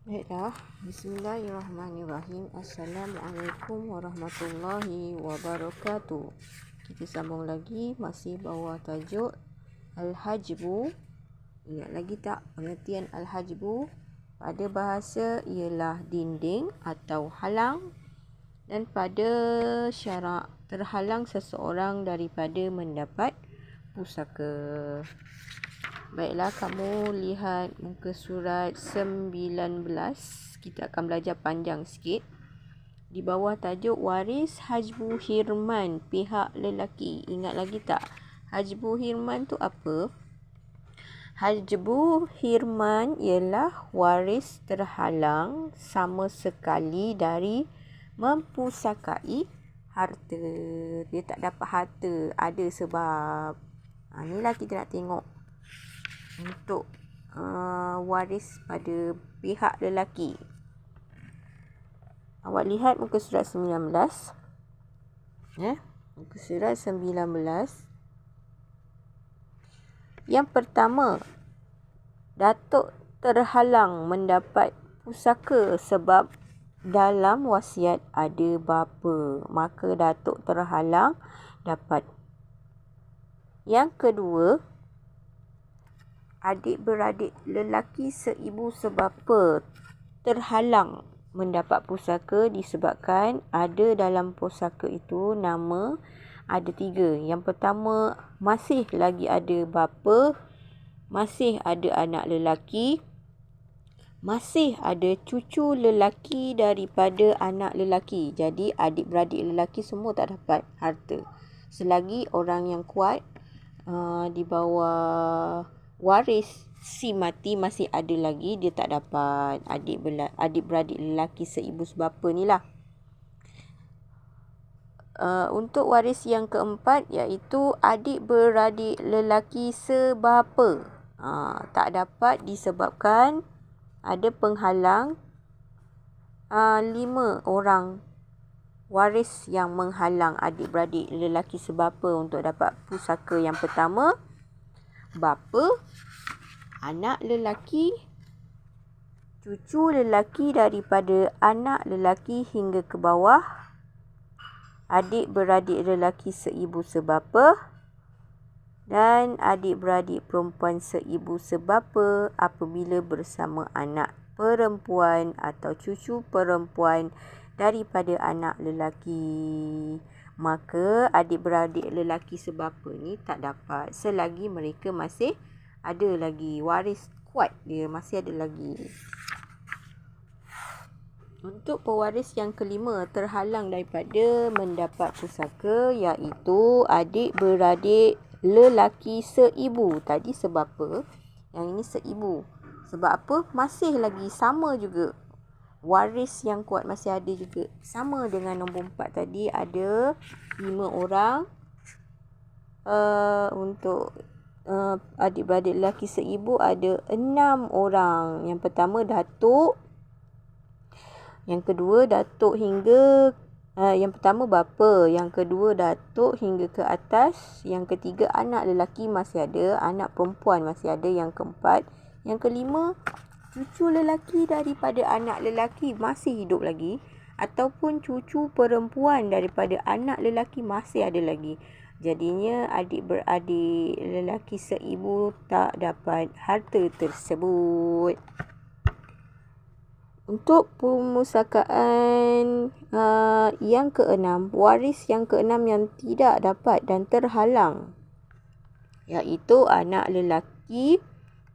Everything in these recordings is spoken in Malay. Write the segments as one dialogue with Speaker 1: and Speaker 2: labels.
Speaker 1: Baiklah, bismillahirrahmanirrahim. Assalamualaikum warahmatullahi wabarakatuh. Kita sambung lagi, masih bawah tajuk Al-Hajbu. Ingat lagi tak pengertian Al-Hajbu? Pada bahasa ialah dinding atau halang, dan pada syarak terhalang seseorang daripada mendapat pusaka. Baiklah, kamu lihat muka surat 19. Kita akan belajar panjang sikit. Di bawah tajuk waris hajbu hirman pihak lelaki. Ingat lagi tak? Hajbu hirman tu apa? Hajbu hirman ialah waris terhalang sama sekali dari mempusakai harta. Dia tak dapat harta, ada sebab. Inilah kita nak tengok untuk waris pada pihak lelaki. Awak lihat muka surat 19. Muka surat 19. Yang pertama, datuk terhalang mendapat pusaka sebab dalam wasiat ada bapa, maka datuk terhalang dapat. Yang kedua, adik-beradik lelaki seibu sebapa terhalang mendapat pusaka disebabkan ada dalam pusaka itu nama ada 3. Yang pertama, masih lagi ada bapa, masih ada anak lelaki, masih ada cucu lelaki daripada anak lelaki. Jadi adik-beradik lelaki semua tak dapat harta. Selagi orang yang kuat di bawah waris si mati masih ada lagi, dia tak dapat. Adik-beradik lelaki seibu sebapa ni lah. Untuk waris yang keempat, iaitu adik-beradik lelaki sebapa. Tak dapat disebabkan ada penghalang 5 orang waris yang menghalang adik-beradik lelaki sebapa untuk dapat pusaka. Yang pertama, bapa, anak lelaki, cucu lelaki daripada anak lelaki hingga ke bawah, adik-beradik lelaki seibu sebapa, dan adik-beradik perempuan seibu sebapa apabila bersama anak perempuan atau cucu perempuan daripada anak lelaki. Maka adik-beradik lelaki sebapa ni tak dapat selagi mereka masih ada lagi waris kuat, dia masih ada lagi. Untuk pewaris yang kelima terhalang daripada mendapat pusaka, iaitu adik-beradik lelaki seibu. Tadi sebapa, yang ini seibu. Sebab apa? Masih lagi sama juga. Waris yang kuat masih ada juga. Sama dengan nombor 4 tadi, ada 5 orang. Untuk adik-beradik lelaki seibu ada 6 orang. Yang pertama datuk, yang kedua datuk hingga yang pertama bapa, yang kedua datuk hingga ke atas, yang ketiga anak lelaki masih ada, anak perempuan masih ada, yang keempat, yang kelima cucu lelaki daripada anak lelaki masih hidup lagi, ataupun cucu perempuan daripada anak lelaki masih ada lagi. Jadinya adik-beradik lelaki seibu tak dapat harta tersebut. Untuk pemusakaan yang keenam, waris yang keenam yang tidak dapat dan terhalang, iaitu anak lelaki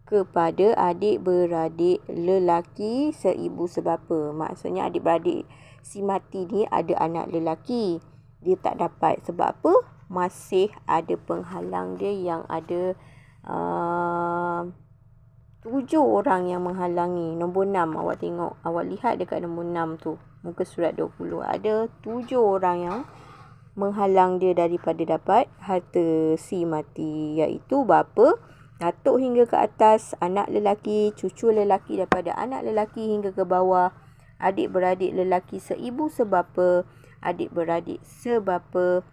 Speaker 1: kepada adik-beradik lelaki seibu sebapa. Maksudnya adik-beradik si mati ni ada anak lelaki, dia tak dapat. Sebab apa? Masih ada penghalang dia yang ada 7 orang yang menghalangi. Nombor 6 awak tengok, awak lihat dekat nombor 6 tu, muka surat 20, ada 7 orang yang menghalang dia daripada dapat harta si mati, iaitu bapa, datuk hingga ke atas, anak lelaki, cucu lelaki daripada anak lelaki hingga ke bawah, adik-beradik lelaki seibu sebapa, adik-beradik sebapa,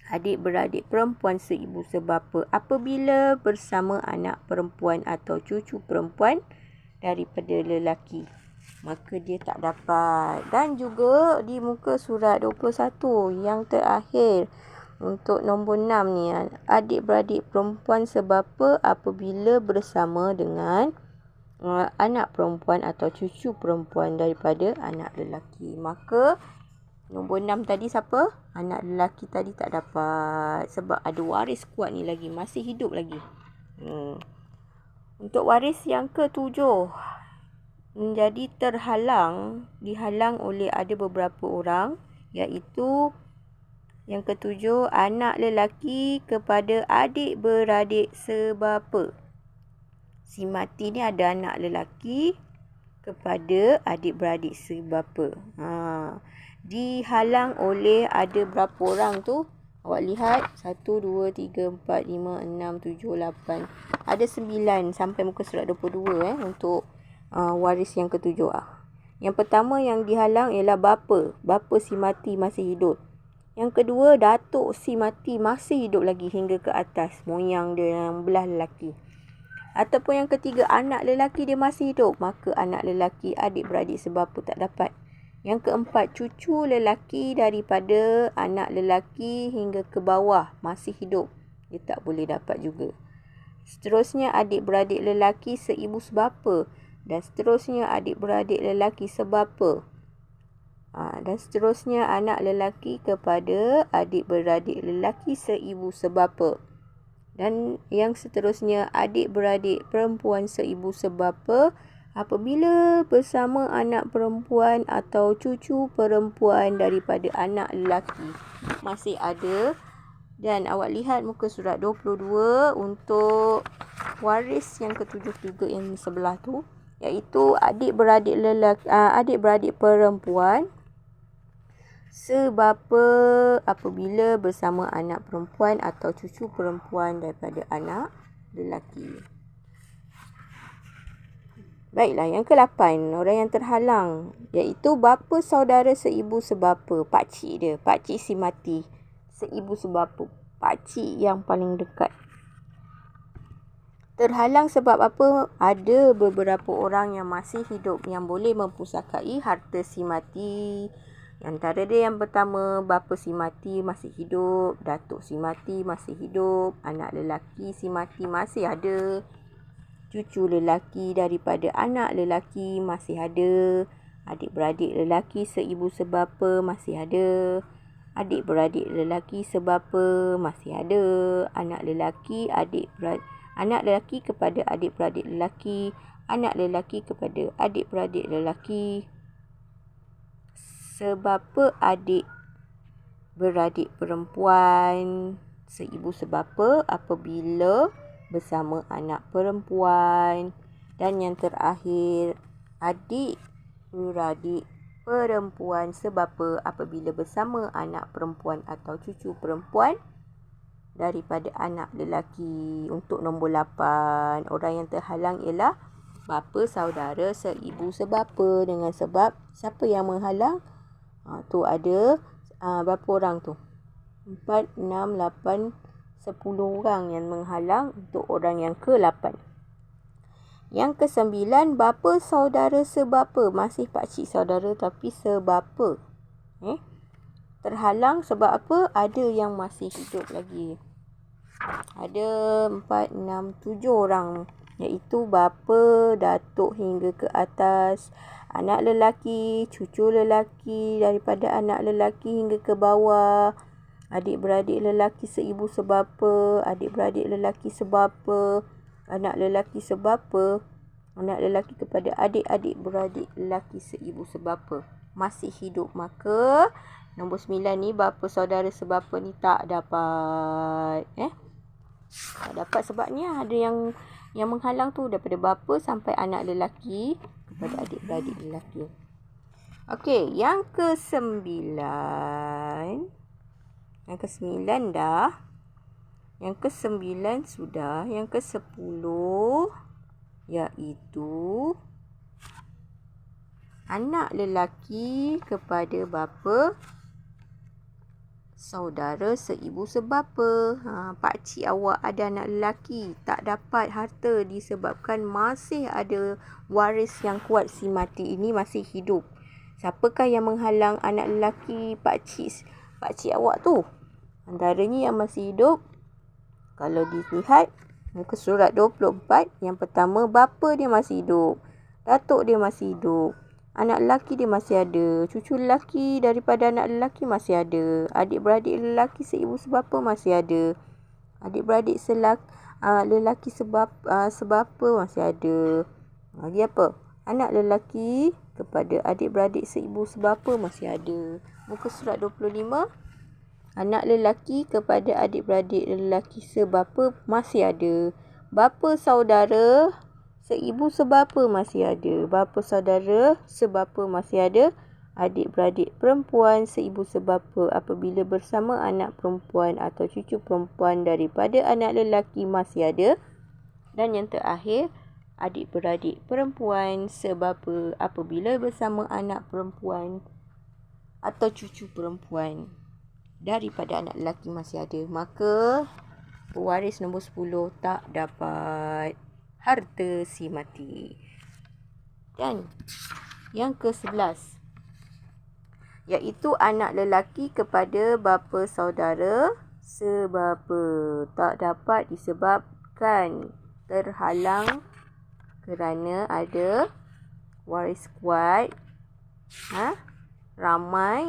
Speaker 1: adik-beradik perempuan seibu sebapa apabila bersama anak perempuan atau cucu perempuan daripada lelaki. maka dia tak dapat. Dan juga di muka surat 21 yang terakhir untuk nombor 6 ni, adik-beradik perempuan sebapa apabila bersama dengan anak perempuan atau cucu perempuan daripada anak lelaki. Maka nombor 6 tadi siapa? Anak lelaki tadi tak dapat sebab ada waris kuat ni lagi, masih hidup lagi. Untuk waris yang ke-7 menjadi dihalang oleh ada beberapa orang, iaitu yang ke-7, anak lelaki kepada adik-beradik sebapa. Si mati ni ada anak lelaki kepada adik-beradik sebapa. Dihalang oleh ada berapa orang tu? Awak lihat 1, 2, 3, 4, 5, 6, 7, 8. Ada 9 sampai muka surat 22 untuk waris yang ke-7. Yang pertama yang dihalang ialah bapa. Bapa si mati masih hidup. Yang kedua, datuk si mati masih hidup lagi hingga ke atas, moyang dia yang belah lelaki. Ataupun yang ketiga, anak lelaki dia masih hidup, maka anak lelaki adik-beradik sebapa tak dapat. Yang keempat, cucu lelaki daripada anak lelaki hingga ke bawah masih hidup, dia tak boleh dapat juga. Seterusnya, adik-beradik lelaki seibu sebapa. Dan seterusnya, adik-beradik lelaki sebapa. Dan seterusnya, anak lelaki kepada adik-beradik lelaki seibu sebapa. Dan yang seterusnya, adik-beradik perempuan seibu sebapa apabila bersama anak perempuan atau cucu perempuan daripada anak lelaki. Masih ada. Dan awak lihat muka surat 22 untuk waris yang ke-7 juga yang sebelah tu, iaitu adik-beradik perempuan sebapa apabila bersama anak perempuan atau cucu perempuan daripada anak lelaki. Baiklah, yang ke-8, orang yang terhalang, iaitu bapa saudara seibu sebapa, pakcik dia, pakcik si mati, seibu sebapa, pakcik yang paling dekat. Terhalang sebab apa? Ada beberapa orang yang masih hidup yang boleh mempusakai harta si mati. Antara dia yang pertama, bapa si mati masih hidup, datuk si mati masih hidup, anak lelaki si mati masih ada, cucu lelaki daripada anak lelaki masih ada, adik-beradik lelaki seibu sebapa masih ada, adik-beradik lelaki sebapa masih ada, anak lelaki kepada adik-beradik lelaki, anak lelaki kepada adik-beradik lelaki sebapa adik-beradik perempuan seibu sebapa apabila bersama anak perempuan. Dan yang terakhir, adik-beradik perempuan sebapa apabila bersama anak perempuan atau cucu perempuan daripada anak lelaki. Untuk nombor 8, orang yang terhalang ialah bapa saudara seibu sebapa. Dengan sebab siapa yang menghalang? Tu ada berapa orang tu? 4, 6, 8, 10 orang yang menghalang untuk orang yang ke-8. Yang ke-9, bapa saudara sebapa. Masih pakcik saudara tapi sebapa. Terhalang sebab apa? Ada yang masih hidup lagi. Ada 4, 6, 7 orang, iaitu bapa, datuk hingga ke atas, anak lelaki, cucu lelaki daripada anak lelaki hingga ke bawah, adik-beradik lelaki seibu sebapa, adik-beradik lelaki sebapa, anak lelaki sebapa, anak lelaki kepada adik-beradik lelaki seibu sebapa masih hidup. Maka nombor 9 ni, bapa saudara sebapa ni tak dapat. Tak dapat sebabnya ada yang menghalang tu daripada bapa sampai anak lelaki kepada adik-beradik lelaki. Okey, yang ke-9 dah. Yang ke-9 sudah. Yang ke-10 iaitu anak lelaki kepada bapa saudara seibu sebapa. Pakcik awak ada anak lelaki, tak dapat harta disebabkan masih ada waris yang kuat, si mati ini masih hidup. Siapakah yang menghalang anak lelaki pakcik awak tu? Antaranya yang masih hidup, kalau dilihat muka surat 24, yang pertama, bapa dia masih hidup, datuk dia masih hidup, anak lelaki dia masih ada, cucu lelaki daripada anak lelaki masih ada, adik-beradik lelaki seibu sebapa masih ada, adik-beradik lelaki sebapa masih ada. Lagi apa? Anak lelaki kepada adik-beradik seibu sebapa masih ada. Muka surat 25, anak lelaki kepada adik-beradik lelaki sebapa masih ada. Bapa saudara seibu sebapa masih ada. Bapa saudara sebapa masih ada. Adik-beradik perempuan seibu sebapa apabila bersama anak perempuan atau cucu perempuan daripada anak lelaki masih ada. Dan yang terakhir, adik-beradik perempuan sebapa apabila bersama anak perempuan atau cucu perempuan daripada anak lelaki masih ada. Maka pewaris nombor 10 tak dapat harta si mati. Dan yang ke-11, iaitu anak lelaki kepada bapa saudara sebapa tak dapat disebabkan terhalang kerana ada waris kuat ramai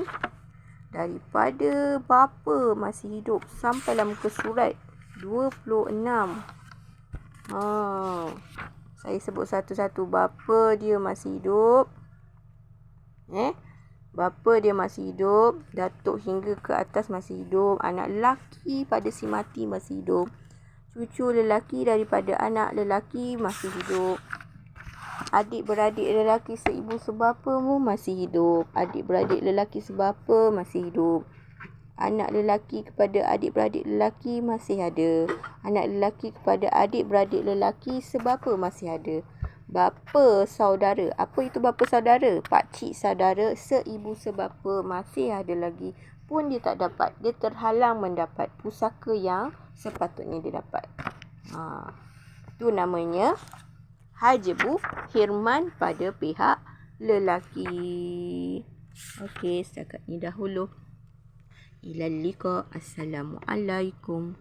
Speaker 1: daripada bapa masih hidup. Sampailah muka surat 26. Saya sebut satu-satu. Bapa dia masih hidup. Bapa dia masih hidup. Datuk hingga ke atas masih hidup. Anak lelaki pada si mati masih hidup. Cucu lelaki daripada anak lelaki masih hidup. Adik-beradik lelaki seibu sebapa mu masih hidup. Adik-beradik lelaki sebapa masih hidup. Anak lelaki kepada adik-beradik lelaki masih ada. Anak lelaki kepada adik-beradik lelaki sebapa masih ada. Bapa saudara. Apa itu bapa saudara? Pakcik saudara seibu sebapa masih ada lagi. Pun dia tak dapat. Dia terhalang mendapat pusaka yang sepatutnya dia dapat. Itu namanya hajbu hirman pada pihak lelaki. Okey, setakat ni dahulu. Ilal liqa. Assalamualaikum.